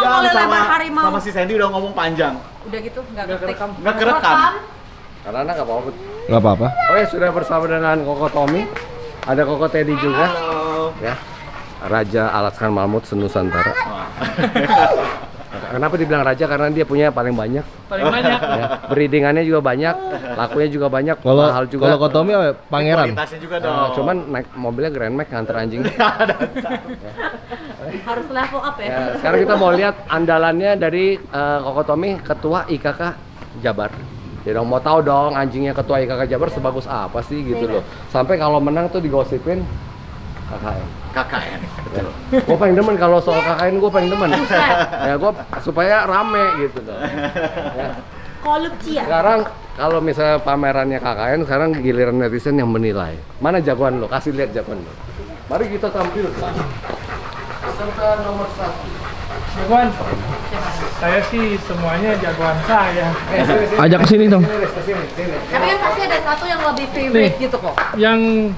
Panjang lebar harimau. sama si Sandy udah ngomong panjang. Udah gitu nggak kerekam. Nggak kerekam. Karena nggak apa-apa. Nggak apa-apa. Oh ya, sudah bersama dengan Koko Tommy. Ada Koko Teddy juga. Halo. Ya. Raja Alaskan Mamut senusantara. Kenapa dibilang raja? Karena dia punya paling banyak. Paling banyak. Ya. Breedingannya juga banyak, lakunya juga banyak, Kalau mahal juga. kalau Kotomi apa? Pangeran. Kualitasnya juga dong. Cuman naik mobilnya Grand Max nganter anjing. Harus level up ya. Ya, sekarang kita mau lihat andalannya dari Koko Tommy, ketua IKK Jabar. Ya dong, mau tahu dong anjingnya ketua IKK Jabar sebagus apa sih gitu loh. Sampai kalau menang tuh digosipin KKN. KKN. Betul. Gue paling demen kalau soal KKN, gue paling demen. Ya gue supaya rame gitu loh. Ya. Korupsi ya. Sekarang kalau misalnya pamerannya KKN, sekarang giliran netizen yang menilai. Mana jagoan lo? Kasih lihat jagoan lo. Mari kita tampilkan. Peserta nomor 1. Jagoan. Saya sih semuanya jagoan saya. Ajak ke sini dong. Tapi kan pasti ada satu yang lebih favorite gitu kok. Yang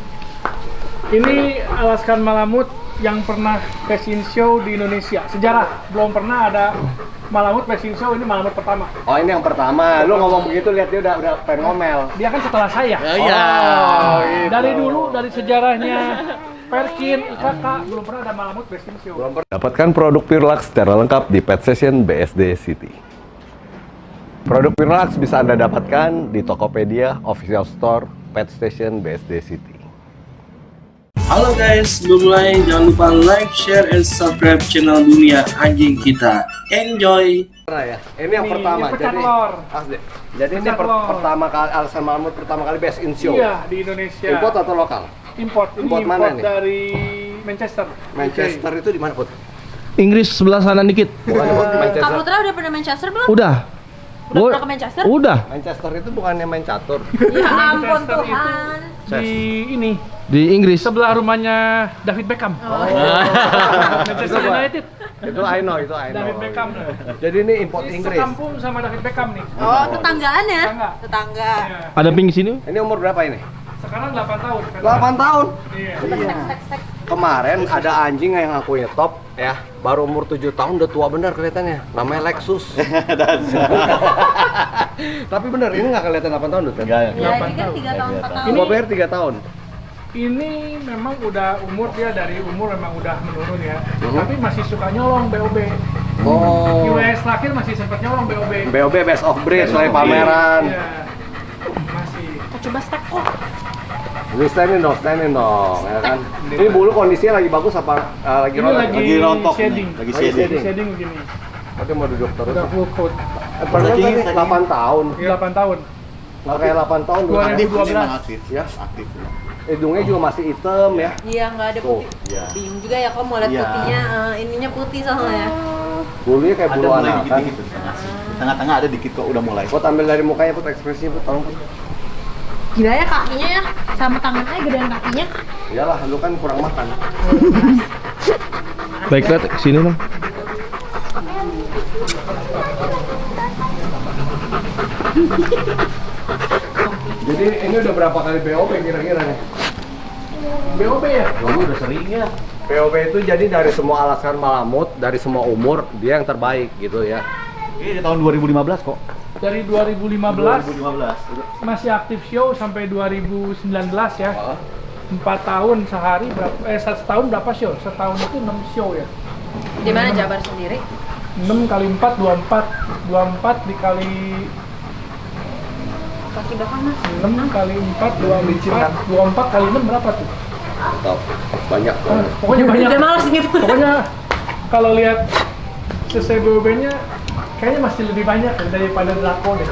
ini Alaskan Malamut yang pernah fashion show di Indonesia. Sejarah belum pernah ada Malamut fashion show, ini Malamut pertama. Oh ini yang pertama. Lu ngomong begitu lihat dia udah pengen ngomel. Dia kan setelah saya. Iya. Oh, gitu. Dari dulu dari sejarahnya Perkin, IKK belum pernah ada Malamut fashion show. Dapatkan produk Purelax secara lengkap di Pet Session BSD City. Produk Purelax bisa Anda dapatkan di Tokopedia Official Store Pet Station BSD City. Halo guys, sebelum mulai jangan lupa like, share, and subscribe channel Dunia Anjing kita. Enjoy! Nah ya, ini yang Nih, pertama. ini pecah Jadi, telur. asli. Jadi ini Pecah telur. pertama kali Alaskan Malamut pertama kali best in show. Iya, di Indonesia. Import atau lokal? Import. Ini Import mana nih? dari Manchester. Manchester itu di mana, Put? Inggris sebelah sana dikit. Bukan Kak Manchester. Putra udah pernah Manchester belum? Udah. Udah pernah ke Manchester? Udah. Manchester itu bukannya main catur. Ya ampun Manchester itu. Tuhan. Di ini Di Inggris. sebelah rumahnya David Beckham. Manchester Itu, United. Itu I know, itu I know. David Beckham. Jadi ini import Ini Inggris. sekampung sama David Beckham nih. Oh, tetanggaan ya? Tetangga. Tetangga. Iya. Ada pink sini. Ini umur berapa ini? Sekarang 8 tahun. 8 tahun. Iya. Tek-tek-tek. Kemarin ada anjing yang ngakunya top ya, baru umur 7 tahun udah tua bener kelihatannya. Namanya Lexus. Tapi bener, ini nggak kelihatan 8 tahun, Dut, kan? Enggak. Ya, ini kan 3 tahun, 4 tahun. Gua bayar 3 tahun. Ini memang udah umur dia dari umur memang udah menurun ya. Tapi masih suka nyolong BOB. Oh. US terakhir masih sempat nyolong BOB. BOB best of breed, selain pameran. Iya. Masih. Kita coba stack kok. Ini standing dong, ya kan? Ini bulu kondisinya lagi bagus apa lagi Ini rontok? lagi rontok nih, shading. lagi Lagi shading. shading. Shading begini. Berarti mau duduk terus. Udah full coat. Pernah Saking- tadi saking- 8 tahun. 8 tahun. Nggak kayak 8 tahun. Dua ribu. Aktif 2012. memang aktif. Ya. Aktif. Hidungnya juga masih hitam ya. Iya, nggak ada Tuh, putih. iya. Bingung juga ya kok mau lihat Iya. putihnya, ininya putih soalnya. Bulunya kayak Ada bulu mulai anak kan. dikit-dikit di tengah sih. Di tengah-tengah ada dikit kok udah mulai. Kok tampil dari mukanya, Put, ekspresinya, Put, tolong, Put. Gila ya kakinya ya, sama tangannya gedean kakinya. Iyalah, lu kan kurang makan. Baiklah, ke sini dong. Jadi ini udah berapa kali BOP kira-kira nih? BOB ya? Dulu udah sering ya. BOP itu jadi dari semua Alaskan Malamut, dari semua umur, dia yang terbaik gitu ya. Ini di tahun 2015 kok. Dari 2015 2015. masih aktif show sampai 2019 ya. 4 tahun sehari berapa? Setahun berapa show? Setahun itu 6 show ya. Di mana Jabar sendiri? 6 kali 4, 24. 24 dikali Kaki belakang mas. 6 kali 4, 24. 24 kali 6 berapa tuh? Top. Banyak banget. Pokoknya banyak. Udah males gitu. Pokoknya kalau lihat CC BOB-nya kayaknya masih lebih banyak daripada Draco deh.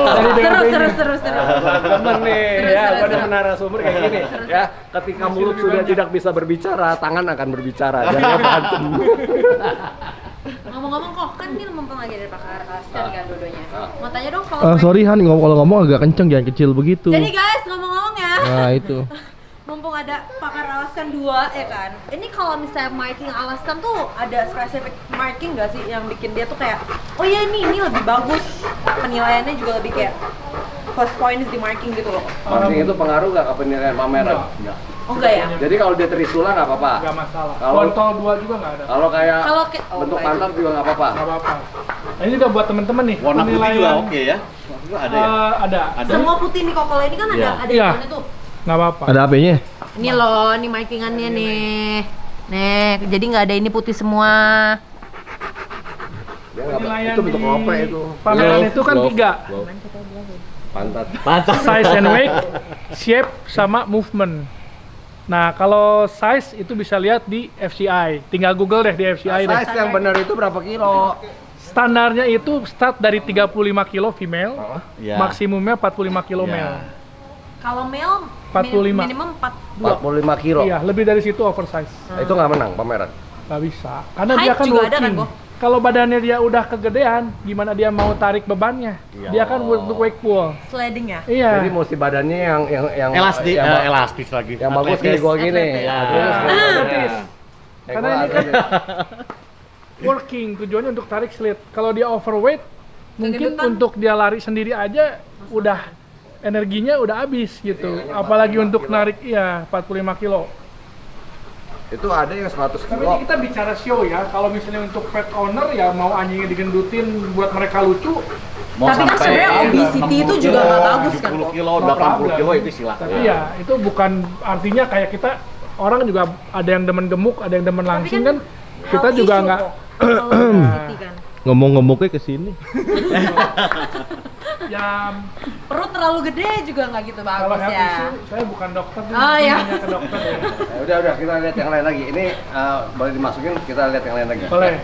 Dari Terus. Temen nih, Terus, ya, terus, gua ada terus. narasumber kayak gini, ya. Ketika mulut lebih sudah banyak. tidak bisa berbicara, tangan akan berbicara. Jangan berantem. Ngomong-ngomong kok, kan ini mumpung lagi ada pakar Alaskan kan dua-duanya. Mau tanya dong kalau Sorry Han, kalau ngomong agak kenceng, jangan kecil begitu. Jadi guys, ngomong-ngomong ya. Nah itu. Mumpung ada pakar Alaskan 2 ya kan. Ini kalau misalnya marking Alaskan tuh ada spesifik marking gak sih yang bikin dia tuh kayak oh ya ini lebih bagus. Penilaiannya juga lebih kayak plus points di marking gitu loh. Marking itu pengaruh nggak ke penilaian pameran? Enggak. Oh enggak ya? Jadi kalau dia trisula nggak apa-apa. Nggak masalah. Kalau- Kontol 2 juga nggak ada. Kalau kayak Kalau oh, bentuk baik. pantat juga nggak apa-apa. Nggak apa-apa. Nah, ini juga buat temen-temen nih. Warna putih juga penilaian. oke ya. Juga ada ya. Ada. Ada. Semua putih nih kok. Kalau ini kan Iya. ada Iya. ikonnya tuh. Nggak apa-apa. Ada HP-nya? Ini loh, ini markingannya nih. Nih, jadi nggak ada ini putih semua. Dia nggak- Penilaian itu bentuk di lope itu. pameran itu kan Glove, 3. glove. Pantat. Size and weight, shape, sama movement. Nah, kalau size itu bisa lihat di FCI. Tinggal Google deh di FCI deh. Size yang benar itu berapa kilo? Standarnya itu start dari 35 kilo female, Iya. maksimumnya 45 kilo Iya. male. Kalau male 45. minimum 42. 45 kilo. Iya, lebih dari situ oversize. Nah, itu nggak menang pameran. Nggak bisa. Karena Height dia kan juga ada kan, working. Kok? Kalau badannya dia udah kegedean, gimana dia mau tarik bebannya? Iya. Dia kan untuk wake pull. Sliding ya? Iya. Jadi mesti badannya yang Elastis, yang, elastis lagi. yang bagus kayak gua gini. Atletis. Ya. Bagus kayak gua gini. Atletis. Kayak Karena gua ini kan atletis. working, tujuannya untuk tarik slit. Kalau dia overweight, mungkin Kegedetan. untuk dia lari sendiri aja udah energinya udah habis gitu. Apalagi untuk narik 45 kilo. Itu ada yang 100 Tapi kilo. ini kita bicara show ya. Kalau misalnya untuk pet owner ya mau anjingnya digendutin buat mereka lucu, Mau Tapi kan sampai sebenarnya obesity itu juga nggak bagus kan, 70 kok? kilo, no 80 problem. kilo itu silakan. Tapi ya itu bukan artinya kayak kita orang juga ada yang demen gemuk, ada yang demen langsing kan. Kita health juga issue nggak kok. Kalau obesity kan. Ngomong-ngomongnya ke sini. ya Perut terlalu gede juga nggak gitu kalau bagus health ya. issue, saya bukan dokter, nih, Oh, iya. nanya ke dokter ya. Udah kita lihat yang lain lagi. Ini boleh dimasukin, kita lihat yang lain lagi. Boleh.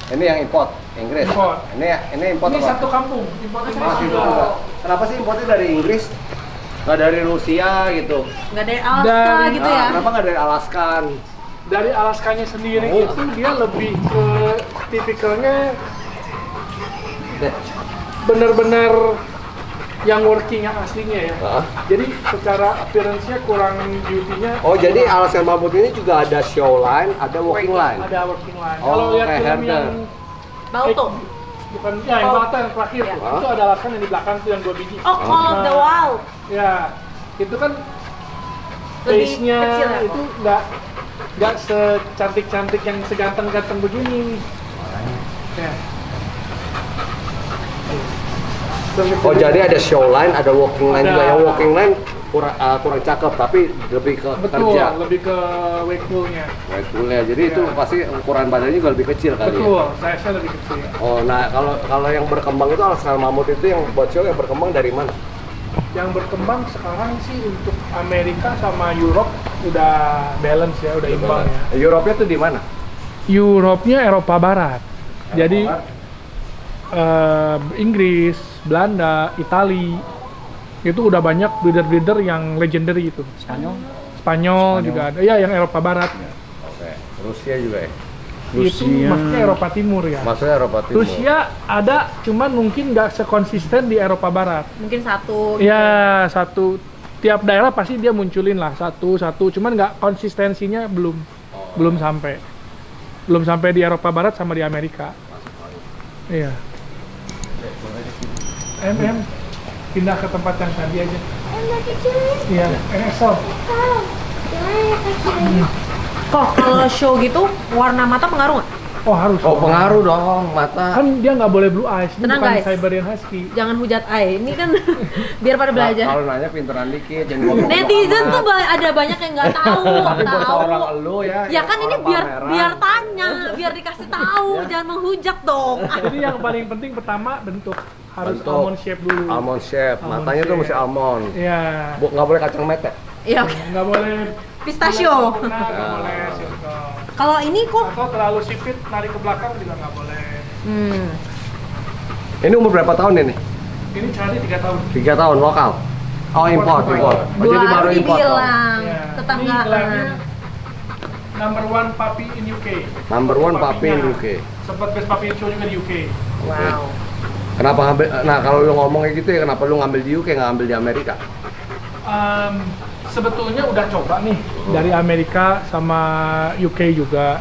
Ini yang import Inggris. Import. Ini import Ini apa? satu kampung, impor Inggris Masih juga. juga. Kenapa sih importnya dari Inggris? Nggak dari Rusia gitu. Nggak dari Alaska Dan- gitu ya. Kenapa nggak dari Alaskan? Dari Alaskanya sendiri Oh. itu dia lebih ke tipikalnya bener-bener yang working yang aslinya ya. Hah? Jadi secara appearance-nya kurang beauty-nya. Oh jadi Alaskan Mammut ini juga ada show line, ada walking line. Ada working line. Oh, Kalau lihat kayak film herder. yang Balto. bukan ya yang Oh. Balto yang terakhir Iya. tuh, itu ada Alaskan yang di belakang tuh yang 2 biji. Oh, Call of the Wild. Ya, itu kan Lebih face-nya kecil ya, itu nggak secantik-cantik yang seganteng-ganteng begini. Ya. Oh jadi ada show line, ada walking line Ada. juga. Yang walking line kurang cakep, tapi lebih ke Betul, kerja. lebih ke wake pool-nya. White jadi itu Iya. pasti ukuran badannya juga lebih kecil kali ya. Betul, saya lebih kecil. Oh, nah kalau yang berkembang itu Alaskan Mammut itu yang buat show yang berkembang dari mana? Yang berkembang sekarang sih untuk Amerika sama Europe udah balance ya, udah imbang ya. Eropa itu di mana? Europe-nya Eropa Barat. Jadi Barat. Inggris, Belanda, Itali itu udah banyak breeder-breeder yang legendary itu. Spanyol juga ada. Ya, yang Eropa Barat. Oke. Rusia juga ya. Itu maksudnya Eropa Timur ya. Maksudnya Eropa Timur. Rusia ada, cuman mungkin nggak sekonsisten di Eropa Barat. Mungkin satu. Ya, satu tiap daerah pasti dia munculin lah satu, cuman nggak konsistensinya belum sampai di Eropa Barat sama di Amerika. Iya. Pindah ke tempat yang tadi aja. Iya, NSL. Kok kalau show gitu warna mata pengaruh nggak? Oh harus. Oh pengaruh dong mata. Kan dia nggak boleh blue eyes, ini Tenang, bukan guys. Siberian Husky. Jangan hujat eye. Ini kan biar pada Nah, belajar. kalau nanya pinteran dikit, jangan ngomong. Netizen tuh ada banyak yang nggak tahu. Tapi buat tahu. seorang elu ya. Ya kan ini orang biar pameran. tanya, biar dikasih tahu, jangan menghujat dong. Jadi yang paling penting pertama bentuk, harus Bentuk. almond shape dulu. Almond shape, Almond matanya tuh shape. mesti almond. Iya. Nggak boleh kacang mete. Iya, oke. Nggak boleh Pistachio. sempurna, nggak boleh circle. Kalau ini kok Atau terlalu sipit, narik ke belakang juga nggak boleh. Ini umur berapa tahun ini? Ini Charlie 3 tahun. 3 tahun lokal. Oh import. Oh, jadi baru import. dong. dibilang Iya. Ini tetanggaan. gelarnya number 1 puppy in UK. Number 1 puppy in UK. Sempat best puppy show juga di UK. Wow. Kenapa ngambil? Nah kalau lu ngomong kayak gitu ya, kenapa lu ngambil di UK nggak ngambil di Amerika? Sebetulnya udah coba nih dari Amerika sama UK juga.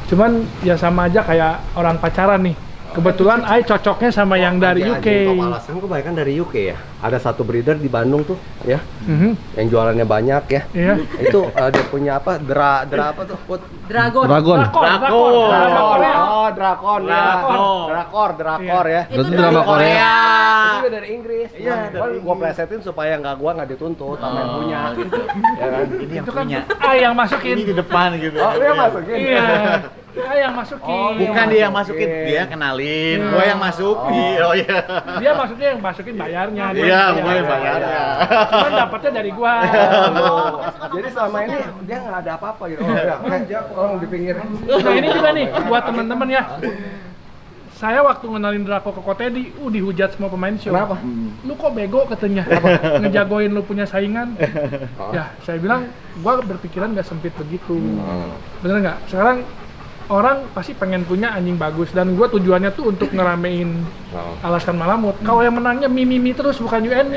Cuman ya sama aja kayak orang pacaran nih. Kebetulan Ai cocoknya sama yang dari UK. Anjing top Alaskan kebanyakan dari UK ya. Ada satu breeder di Bandung tuh, ya. Yang jualannya banyak ya. Iya. Itu dia punya apa? Dra apa tuh? Put? Dragon. Dragon. Oh, drakon ya. Drakor ya. Itu Berarti drama Korea. Itu juga dari Inggris. Iya, gua plesetin supaya gua nggak dituntut sama yang punya gitu. Ya kan? Ini yang Itu kan punya. Ai yang masukin. Ini di depan gitu. Oh, dia masukin. Iya. Ai yang masukin. Bukan dia yang masukin, dia kenalin. Gua yang masukin. Oh iya. Dia maksudnya yang masukin bayarnya. dia Iya, yang gua yang bayarnya. Cuman dapatnya dari gua. Jadi selama ini dia nggak ada apa-apa gitu. Oh, ya. Tolong di pinggir. Nah ini juga nih buat teman-teman ya. Saya waktu ngenalin Draco ke Kotedi, dihujat semua pemain show. Kenapa? Lu kok bego katanya? Ngejagoin lu punya saingan? Ya, saya bilang, gua berpikiran nggak sempit begitu. Bener nggak? Sekarang orang pasti pengen punya anjing bagus dan gua tujuannya tuh untuk ngeramein Alaskan Malamut. Kalau yang menangnya Mimi terus bukan UN,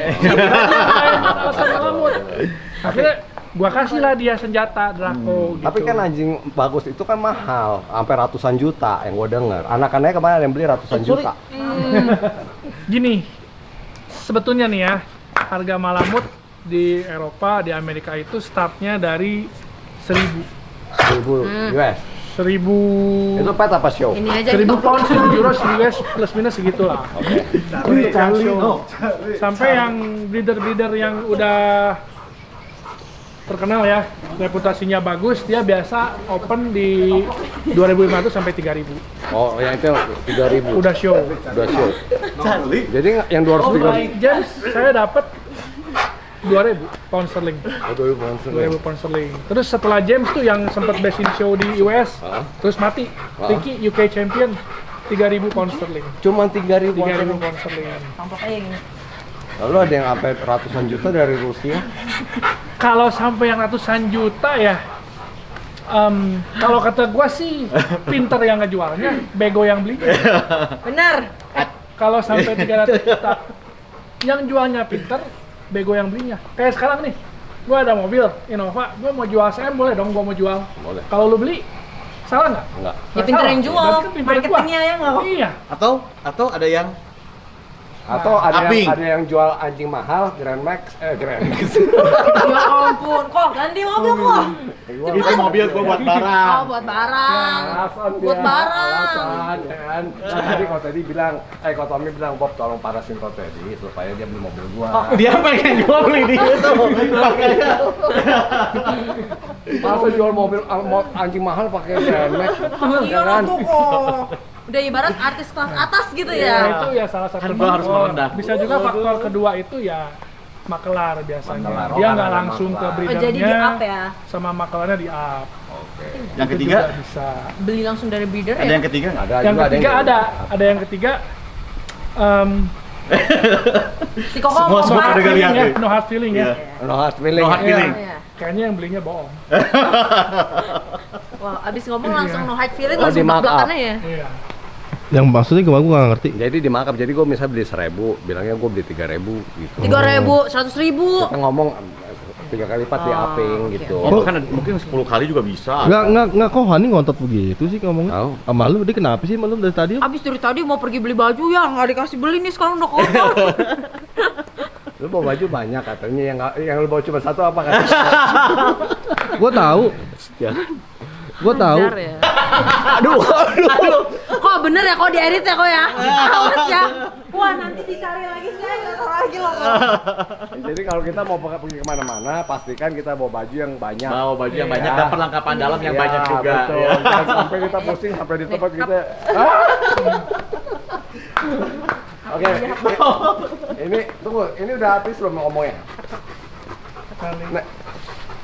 Alaskan Malamut. Akhirnya gua kasih lah dia senjata Draco gitu. Tapi kan anjing bagus itu kan mahal, sampai ratusan juta yang gua denger. Anak-anaknya kemarin yang beli ratusan juta. Gini, sebetulnya nih ya, harga Malamut di Eropa, di Amerika itu startnya dari 1.000 US. 1.000 Itu pet apa show? Ini aja 1.000 pound, 1.000 euro, US plus minus segitulah. Dari show. Sampai yang breeder-breeder yang udah terkenal ya, reputasinya bagus, dia biasa open di 2.500 sampai 3.000. Oh, yang itu 3.000. Udah show. Udah show. Jadi yang 230. James saya dapat 2.000 pound sterling. Oh, 2.000 pound sterling. Terus setelah James tuh yang sempat best in show di US, terus mati. Ricky UK champion 3.000 pound sterling. Cuma 3.000 pound sterling. tampok aja gini. Lalu ada yang sampai ratusan juta dari Rusia. Kalau sampai yang ratusan juta ya, kalau kata gua sih pinter yang ngejualnya, bego yang beli. Benar. Kalau sampai 300 juta, yang jualnya pinter, bego yang belinya. Kayak sekarang nih, gua ada mobil Innova, gua mau jual CM boleh dong, gua mau jual. Boleh. Kalau lu beli, salah nggak? Enggak. Ya pinter yang jual, Berarti pinter yang marketingnya ya nggak kok? Iya. Atau ada yang Atau Aping. ada yang jual anjing mahal, Grand Max, Grand Max. Ya ampun, kok ganti mobil kok? itu mobil gua buat barang. Oh, buat barang. Alasan Buat dia, barang. alasan, kan. Nah, tadi kalau tadi bilang, kalau Tommy bilang, Bob tolong parasin kau tadi supaya dia beli mobil gua. Dia pengen gua beli di itu. Makanya. Masa jual mobil anjing mahal pakai Grand Max? Iya lah tuh kok. Udah ibarat artis kelas atas gitu Ya, ya. itu ya salah satu Harga harus faktor. merendah. Bisa juga faktor kedua itu ya makelar biasanya. Makelar. Dia Oh, nggak ada langsung ke makelar. Oh, breedernya. jadi di up ya. Sama makelarnya di up. Yang Itu ketiga, juga bisa. Beli langsung dari breeder ada ya. yang ketiga nggak? Ada Yang juga ketiga yang ada yang ketiga Si Koko Semua- mau semua barang. pada feeling lihat ya, nih. no hard feeling ya. Iya. No hard feeling. No hard Iya. feeling. Iya. Kayaknya yang belinya bohong. Wah, abis ngomong langsung no hard feeling, Oh, langsung di mark up. belak-belakannya ya. Iya. Yang maksudnya gimana gue nggak ngerti. Jadi di markup, jadi gue misalnya beli 1.000, bilangnya gue beli 3.000 gitu. 3.000, 100.000. Kita ngomong 3 kali lipat di Oh, upping oke. gitu. Oh, bahkan mungkin 10 kali juga bisa. Nggak kok Hani ngontot begitu sih ngomongnya. Tahu. Sama lu, dia kenapa sih malu dari tadi? Abis dari tadi mau pergi beli baju ya, nggak dikasih beli nih sekarang udah kotor. Lu bawa baju banyak katanya, yang lu bawa cuma satu apa katanya? Gue tahu. Ya. Gue tahu. Wajar ya. Aduh. Kok bener ya, kok diedit ya kok ya? Awas ya. Wah, nanti dicari lagi, saya nggak tahu lagi loh kok. Jadi kalau kita mau pergi kemana-mana, pastikan kita bawa baju yang banyak. Bawa baju yang banyak Iya. dan perlengkapan dalam yang Iya, banyak juga. Betul. Ya. Jangan sampai kita pusing sampai di tempat kita. Oke. Ini tunggu, ini udah habis belum ngomongnya?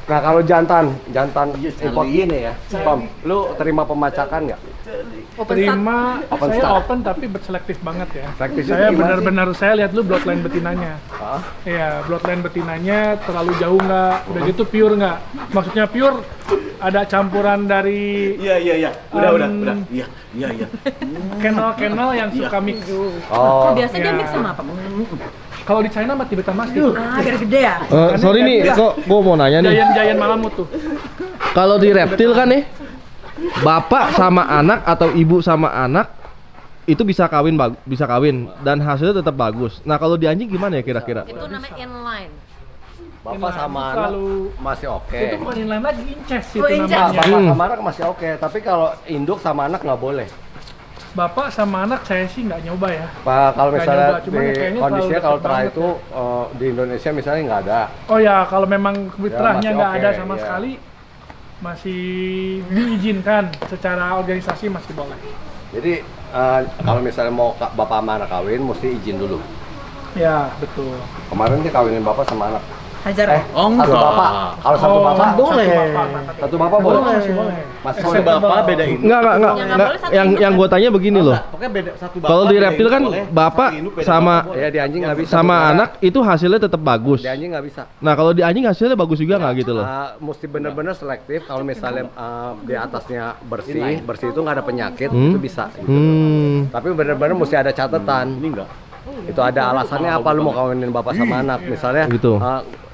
Nah kalau jantan import gini ya, Tom, lu terima pemacakan nggak? Terima, Open saya start. open tapi selektif banget ya. Selektif Saya itu gimana benar-benar saya lihat lu bloodline betinanya. Hah? Iya, bloodline betinanya terlalu jauh nggak, udah gitu pure nggak. Maksudnya pure ada campuran dari Iya. Udah. Um, Iya. kennel yang suka mix. Oh, Kok biasa dia Iya. mix sama apa? Kalau di China mah Tibetan Mastiff. Ah, biar gede ya. Sorry nih, kok gue mau nanya nih. Giant Malamut tuh. Kalau di reptil kan nih, bapak sama anak atau ibu sama anak itu bisa kawin dan hasilnya tetap bagus. Nah, kalau di anjing gimana ya kira-kira? Itu namanya inline. Bapak Inline sama itu anak selalu- masih oke. Itu bukan inline lagi, inces Oh, itu inces. namanya. Bapak sama anak masih oke, tapi kalau induk sama anak nggak boleh. Bapak sama anak saya sih nggak nyoba ya. Pak, kalau Nggak misalnya nyoba, cuman di kayaknya kondisinya terlalu kalau deket terakhir banget itu di Indonesia misalnya nggak ada. Oh ya, kalau memang fitrahnya masih nggak oke, ada sama iya. sekali, masih diizinkan secara organisasi masih boleh. Jadi kalau misalnya mau bapak sama anak kawin, mesti izin dulu. Ya, betul. Kemarin dia kawinin bapak sama anak. Hajar. Oh, Satu enggak. bapak. Kalau satu Oh, bapak satu boleh. bapak. Satu bapak boleh. Masih boleh. Masih Satu boleh. bapak beda induk. Enggak. Yang nggak boleh satu Yang induk gue tanya begini loh. Pokoknya beda satu bapak. Kalau di beda reptil induk kan boleh, bapak satu induk beda sama- bapak boleh. Ya di anjing nggak bisa. Sama bener. anak itu hasilnya tetap bagus. Di anjing nggak bisa. Nah, kalau di anjing hasilnya bagus juga nggak gitu loh. Mesti bener-bener selektif. Kalau misalnya di atasnya bersih itu nggak ada penyakit, Hmm. itu bisa. Gitu. Hmm. Tapi bener-bener mesti ada catatan. Ini enggak. Itu ada alasannya apa lu mau kawinin bapak sama anak. Misalnya Gitu.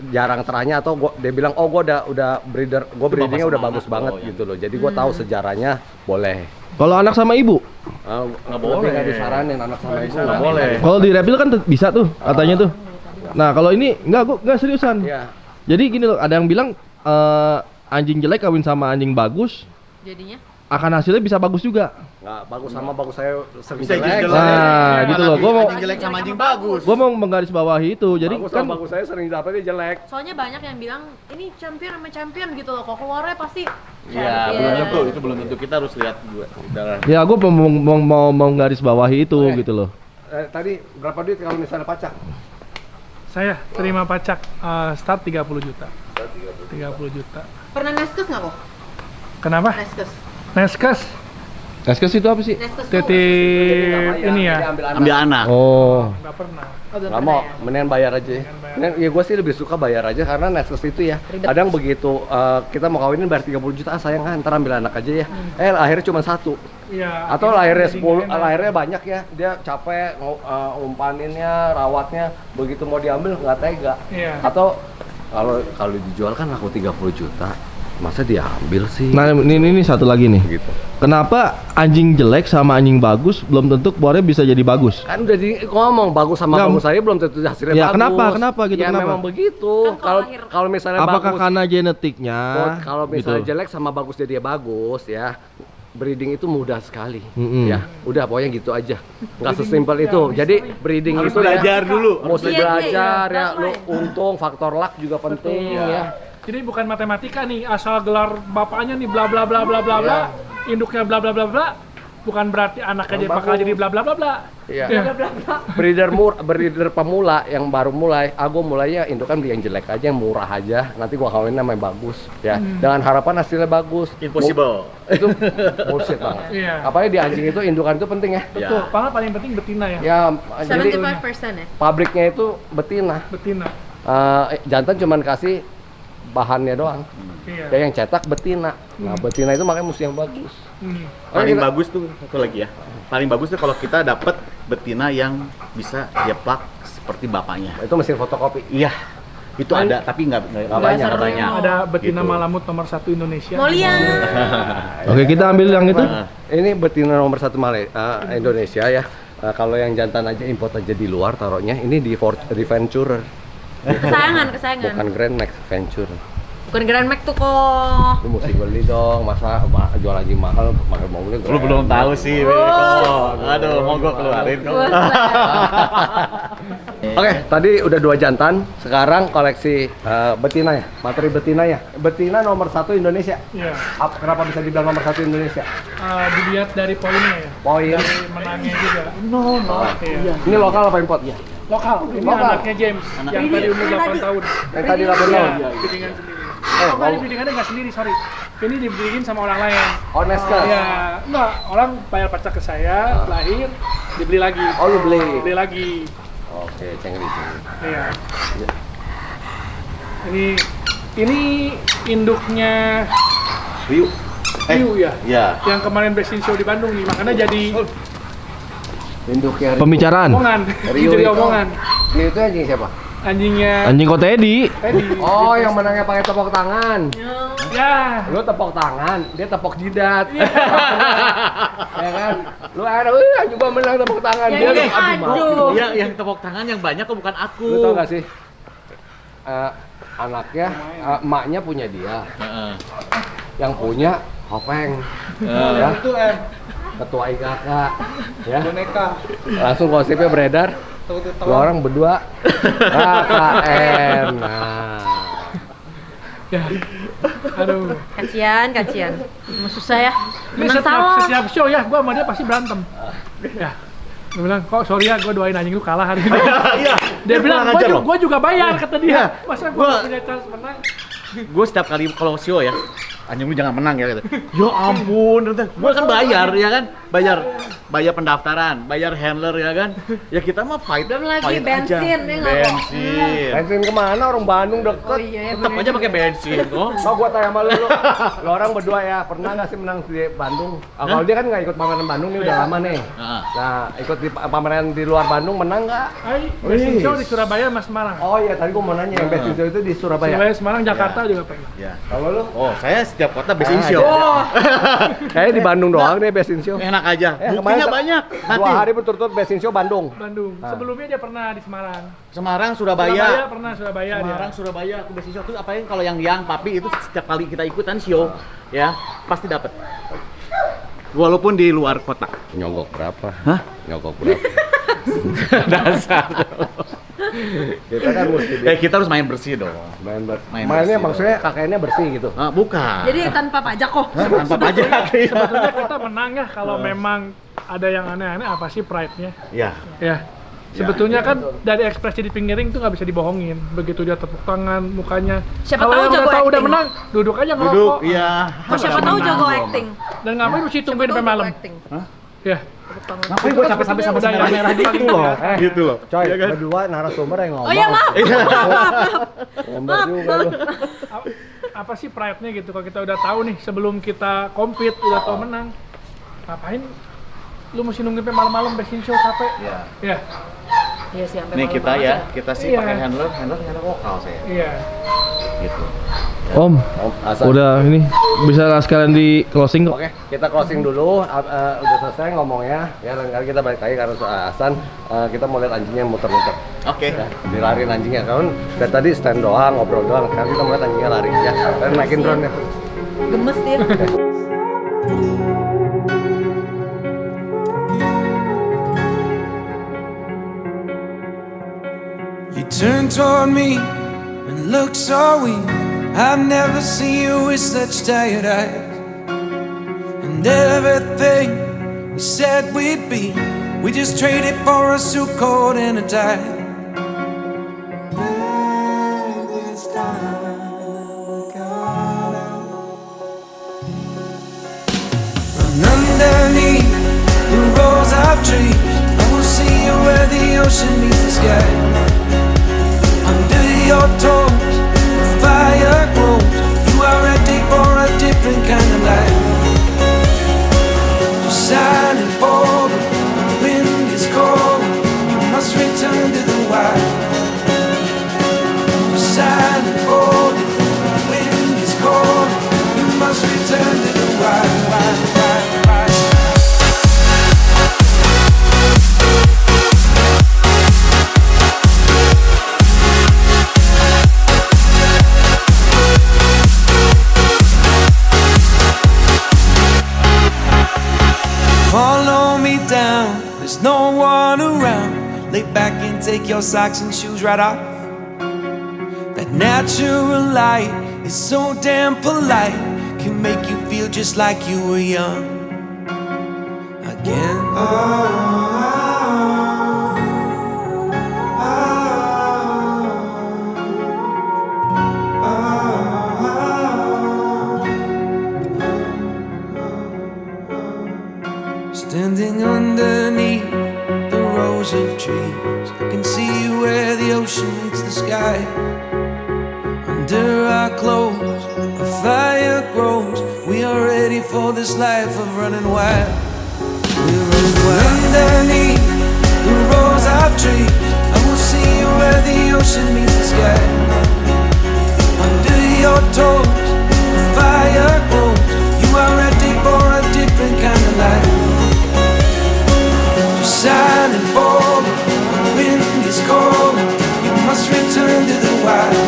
jarang teranya atau dia bilang gua udah breeder, gua breedingnya bapak udah sama bagus anak. banget Oh, iya. gitu loh. Jadi gua tahu sejarahnya boleh. Kalau anak sama ibu, Nggak boleh. nggak disaranin anak sama ibu. Nggak boleh. kalau di reptil kan bisa tuh katanya tuh. Nah, kalau ini nggak seriusan. Iya. Jadi gini loh, ada yang bilang anjing jelek kawin sama anjing bagus, Jadinya akan hasilnya bisa bagus juga. Nggak bagus sama bagus saya sering Bisa jelek. jelek. Nah, gitu loh. Gua mau Anjing jelek sama anjing bagus. Gua mau menggarisbawahi itu. Jadi Bagus kan sama bagus saya sering dapetnya jelek. soalnya banyak yang bilang ini champion sama champion gitu loh. Kok keluarnya pasti Iya, champion. belum tentu. Itu belum tentu. Kita harus lihat juga. Darah. ya gua mau menggarisbawahi itu gitu loh. Tadi berapa duit kalau misalnya pacak? Saya terima pacak start 30 juta. 30 juta. Pernah neskes nggak kok? Kenapa? Neskes. Neskes Neskes itu apa sih? Neskes tuh titip ini ya. Ambil anak. Oh. Nggak pernah. Oh, belum Nggak pernah mau, ya? mendingan bayar aja ya. Ya gue sih lebih suka bayar aja karena Nexus itu ya. Kadang begitu kita mau kawinin bayar 30 juta, sayang kan, ntar ambil anak aja ya. Akhirnya cuma satu. Iya. Atau akhirnya lahirnya jadi 10, nggak enak. lahirnya banyak ya. Dia capek umpaninnya, rawatnya, begitu mau diambil nggak tega. Iya. Atau kalau dijual kan laku 30 juta. Masa diambil sih? Nah, ini satu lagi nih. Gitu. Kenapa anjing jelek sama anjing bagus belum tentu keluarnya bisa jadi bagus? Kan udah ngomong bagus sama Nggak, bagus saya belum tentu hasilnya ya, bagus. kenapa gitu, Ya kenapa? memang begitu. Kan kalau Kalau lahir- kalau misalnya Apakah bagus, karena genetiknya? kalau misalnya gitu? jelek sama bagus jadi dia bagus ya. Breeding itu mudah sekali, Mm-mm. ya. Udah pokoknya gitu aja. Nggak sesimpel itu. Jadi breeding Harus itu belajar ya, dulu. mesti Iya, iya, belajar iya. ya. Lu That's right. untung, faktor luck juga penting ya. Jadi bukan matematika nih, asal gelar bapaknya nih bla bla bla bla bla bla, induknya bla bla bla bla, bukan berarti anaknya Yang bakal bagus. jadi bla bla bla bla. Iya. Ya. Breeder pemula yang baru mulai, gua mulainya indukan yang jelek aja, yang murah aja. Nanti gua kawinin sama yang bagus, ya. Dengan harapan hasilnya bagus. Impossible. Itu bullshit banget. Iya. Apalagi di anjing itu indukan itu penting ya. Betul, karena paling penting betina ya. Ya, jadi 75% ya? pabriknya itu betina. Betina. Jantan cuman kasih bahannya doang. Iya. Ya yang cetak betina. Nah, betina itu makanya mesti yang bagus. Paling kita- bagus tuh satu lagi ya. Paling bagus tuh kalau kita dapat betina yang bisa jeplak seperti bapaknya. Itu mesin fotokopi. Iya. Itu ada tapi nggak banyak, nggak banyak. Ada betina Gitu. malamut nomor 1 Indonesia. Mau lihat? Oke, kita ambil yang itu. Nah, Ini betina nomor 1 Indonesia ya. Kalau yang jantan aja import aja di luar taruhnya. Ini di Venturer, Kesayangan. bukan Grand Max, Venture. Bukan Grand Max tuh kok. Lu mesti beli dong, masa jual lagi mahal, mau beli. lu belum tahu sih, Beko. Aduh, mau gua keluarin kok. Oke, tadi udah 2 jantan, sekarang koleksi betina ya, materi betina ya. Betina nomor 1 Indonesia. Iya. Kenapa bisa dibilang nomor 1 Indonesia? Dilihat dari poinnya ya. Poin. Dari menangnya juga. Iya. Ini lokal apa import? Lokal. Ini Lokal. anaknya James yang tadi umur 8 tahun. Yang tadi 8 Iya, tahun. breedingan sendiri. Oh, Enggak, ini breedingannya nggak sendiri, sorry. Ini dibreedingin sama orang lain. Oh, Neskes. Iya, enggak, orang bayar pajak ke saya, lahir, dibeli lagi. Oh, lu beli. Beli lagi. Oke, cengli. Iya. Ini induknya Riu. Hiu ya. Iya. Yang kemarin Best in Show di Bandung nih, makanya jadi Induknya Pembicaraan. omongan. Rio Jadi itu. omongan. Rio itu anjing siapa? anjingnya Anjing kok Teddy. Teddy. Oh, yang menangnya pakai tepuk tangan. Ya. Lu tepuk tangan, dia tepuk jidat. Ya kan? Lu ada, coba menang tepuk tangan. Ya, Dia ini aduh. aduh. Yang tepuk tangan yang banyak kok bukan aku. Lu tau gak sih? Anaknya, emaknya punya dia. Heeh. Yang punya Hopeng. Ya. Ketua IKK. Ya. Langsung gosipnya beredar. Dua orang berdua KKN. Nah. Ya. Aduh. Kasian. Emang susah ya. Ini Menang salah. setiap show ya, gua sama dia pasti berantem. Ya. Dia bilang, kok sorry ya, gua doain anjing lu kalah hari ini. Iya. Dia bilang, kurang ajar loh. gua juga bayar, kata dia. Iya. Masa Gua- gua punya chance menang? Gue setiap kali kalau show ya, anjing lu jangan menang ya gitu. Ya ampun, gue kan bayar ya kan, bayar pendaftaran, bayar handler ya kan. Ya kita mah fight, Belum lagi fight bensin, aja. ya nggak, Kok? Bensin. Bensin kemana? Orang Bandung deket. Oh iya ya. Tetap aja pakai bensin kok. Oh, gua tanya sama lu. Lu orang berdua ya, pernah nggak sih menang di Bandung? Kalau dia kan nggak ikut pameran Bandung nih udah lama nih. Heeh. Nah, ikut di pameran di luar Bandung menang nggak? Best in Show di Surabaya sama Semarang. Oh iya, tadi gua mau nanya yang Best in Show itu di Surabaya. Surabaya, Semarang, Jakarta juga pernah. Ya. Kalau lu? Oh, saya setiap kota bensin Ah, show. Oh, Kayaknya di Bandung doang deh Best in Show. Enak aja. Buktinya kemarin banyak. 2 Nanti hari berturut-turut Best in Show Bandung. Bandung. Sebelumnya dia pernah di Semarang. Semarang, Surabaya Surabaya. pernah Surabaya Semarang, dia. Surabaya, aku bensin show. Terus apa yang kalau yang Papi itu setiap kali kita ikutan show, ya pasti dapat. Walaupun di luar kota. Nyogok berapa? Hah? Nyogok berapa? Dasar. Kita kan mesti Kita harus main bersih dong. main Main mainnya bersih maksudnya KKN-nya bersih gitu. Ah, bukan. jadi tanpa pajak kok. tanpa pajak. Sebetulnya kita menang ya kalau memang ada yang aneh-aneh, apa sih pride-nya? Ya. Ya. Sebetulnya kan dari ekspresi di pinggir ring tuh nggak bisa dibohongin. Begitu dia tepuk tangan, mukanya. Siapa Kalau tahu yang jago udah tahu udah acting. menang, duduk aja Duduk, ngerokok. iya. Oh, siapa tahu jago acting. Dan ngapain mesti tungguin sampai malam? Hah? Ya. Ngapain gue capek-capek sama Udah, ya. merah gitu loh. Gitu loh. Coy, Iya kan? berdua narasumber yang ngomong. Oh iya maaf. Ngomber juga lu. Apa sih pride-nya gitu kalau kita udah tahu nih sebelum kita compete udah tahu menang. Ngapain lu mesti nungguin sampai malam-malam Best in Show capek? Iya. Iya. Iya sih, sampai Nih malam kita banget ya, kita sih Iya. pakai handler vokal saya. Iya. Gitu. Om, Asal. udah ini bisa sekalian di closing kok. Oke, kita closing dulu. Udah selesai ngomongnya. Ya, lain kali kita balik lagi karena Hasan kita mau lihat anjingnya muter-muter. Oke. Ya, dilarin anjingnya. Kan dari tadi stand doang, ngobrol doang. Sekarang kita mau lihat anjingnya lari ya. Dan naikin drone ya. gemes dia. You turned toward me and looked so weak. I've never seen you with such tired eyes. And everything we said we'd be, we just traded for a suit coat and a tie. This time we got out. And underneath the rows of trees, I will see you where the ocean meets the sky. Under your toes, the fire grows. You are ready for a different kind of life. You're shining bold, the wind is cold. You must return to the wild. You're shining bold, the wind is cold. You must return to the wild, wild, wild, wild. Follow me down, there's no one around. Lay back and take your socks and shoes right off. That natural light is so damn polite, can make you feel just like you were young again. Standing underneath the rows of trees, I can see where the ocean meets the sky. Under our clothes, a fire grows. We are ready for this life of running wild. We're running wild. Underneath the rows of trees, I will see where the ocean meets fire.